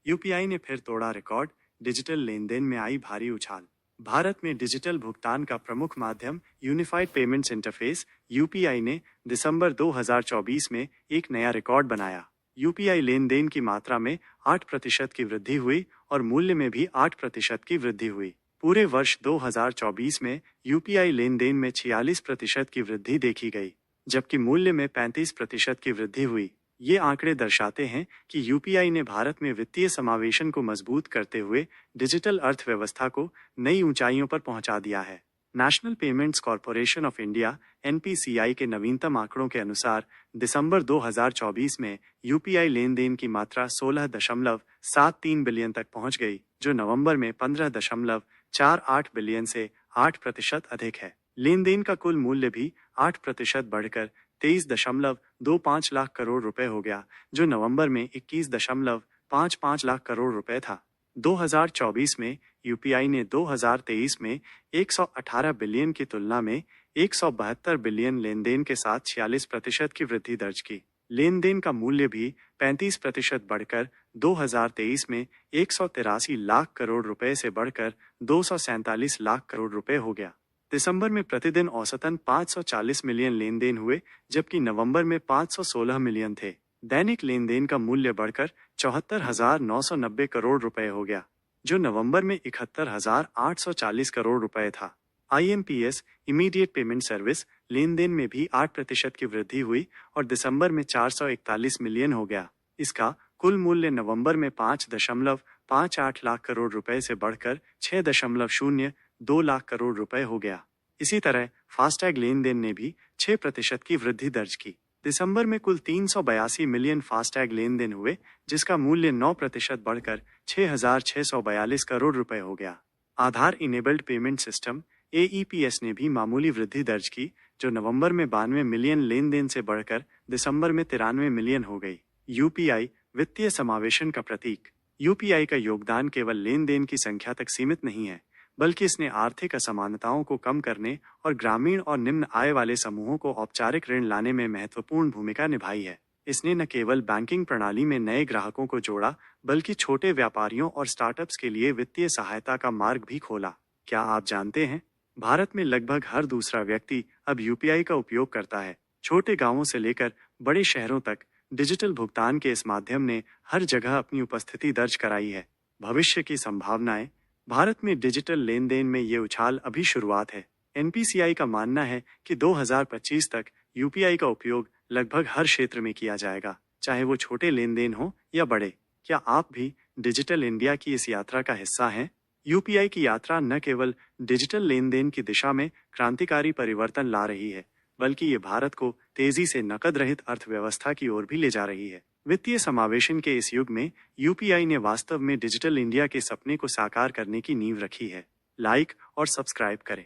UPI ने फिर तोड़ा रिकॉर्ड, डिजिटल लेन देन में आई भारी उछाल। भारत में डिजिटल भुगतान का प्रमुख माध्यम यूनिफाइड पेमेंट्स इंटरफेस यूपीआई ने दिसंबर 2024 में एक नया रिकॉर्ड बनाया। यूपीआई लेन देन की मात्रा में 8% की वृद्धि हुई और मूल्य में भी 8% की वृद्धि हुई। पूरे वर्ष 2024 में यूपीआई लेन देन में 46% की वृद्धि देखी गई, जबकि मूल्य में 35% की वृद्धि हुई। ये आंकड़े दर्शाते हैं कि यूपीआई ने भारत में वित्तीय समावेशन को मजबूत करते हुए डिजिटल अर्थव्यवस्था को नई ऊंचाइयों पर पहुंचा दिया है। National payments corporation of India (NPCI) के नवीनतम आंकड़ों के अनुसार दिसंबर 2024 में यूपीआई लेन देन की मात्रा 16.73 बिलियन तक पहुंच गई, जो नवंबर में 15.48 बिलियन से 8% अधिक है। लेन देन का कुल मूल्य भी 8% बढ़कर 23.25 लाख करोड़ रुपए हो गया, जो नवंबर में 21.55 लाख करोड़ रुपए था। 2024 में यूपीआई ने 2023 में 118 बिलियन की तुलना में 172 बिलियन लेन देन के साथ 46% की वृद्धि दर्ज की। लेन देन का मूल्य भी 35% बढ़कर 2023 में 183 लाख करोड़ रुपए से बढ़कर 247 लाख करोड़ रुपए हो गया। दिसंबर में प्रतिदिन औसतन 540 मिलियन लेन देन हुए, जबकि नवंबर में 516 मिलियन थे। दैनिक लेन देन का मूल्य बढ़कर 74,990 करोड़ रुपए हो गया, जो नवंबर में 71,840 करोड़ रुपए था। आईएमपीएस इमीडिएट पेमेंट सर्विस लेन देन में भी 8% की वृद्धि हुई और दिसंबर में 441 मिलियन हो गया। इसका कुल मूल्य नवंबर में 5.58 लाख करोड़ रुपए से बढ़कर 6.02 लाख करोड़ रुपए हो गया। इसी तरह फास्टैग लेन देन ने भी 6% की वृद्धि दर्ज की। दिसंबर में कुल 382 मिलियन फास्टैग लेन देन हुए, जिसका मूल्य 9% बढ़कर 6,642 करोड़ रुपए हो गया। आधार इनेबल्ड पेमेंट सिस्टम AEPS ने भी मामूली वृद्धि दर्ज की, जो नवंबर में 92 मिलियन लेन देन से बढ़कर दिसंबर में 93 मिलियन हो गई। यूपीआई वित्तीय समावेशन का प्रतीक। यूपीआई का योगदान केवल लेन देन की संख्या तक सीमित नहीं है, बल्कि इसने आर्थिक असमानताओं को कम करने और ग्रामीण और निम्न आय वाले समूहों को औपचारिक ऋण लाने में महत्वपूर्ण भूमिका निभाई है। इसने न केवल बैंकिंग प्रणाली में नए ग्राहकों को जोड़ा, बल्कि छोटे व्यापारियों और स्टार्टअप्स के लिए वित्तीय सहायता का मार्ग भी खोला। क्या आप जानते हैं, भारत में लगभग हर दूसरा व्यक्ति अब यूपीआई का उपयोग करता है। छोटे गांवों से लेकर बड़े शहरों तक डिजिटल भुगतान के इस माध्यम ने हर जगह अपनी उपस्थिति दर्ज कराई है। भविष्य की संभावनाएं। भारत में डिजिटल लेन देन में ये उछाल अभी शुरुआत है। एनपीसीआई का मानना है कि 2025 तक यूपीआई का उपयोग लगभग हर क्षेत्र में किया जाएगा, चाहे वो छोटे लेन देन हो या बड़े। क्या आप भी डिजिटल इंडिया की इस यात्रा का हिस्सा हैं? यूपीआई की यात्रा न केवल डिजिटल लेन देन की दिशा में क्रांतिकारी परिवर्तन ला रही है, बल्कि ये भारत को तेजी से नकद रहित अर्थव्यवस्था की ओर भी ले जा रही है। वित्तीय समावेशन के इस युग में यूपीआई ने वास्तव में डिजिटल इंडिया के सपने को साकार करने की नींव रखी है। लाइक और सब्सक्राइब करें।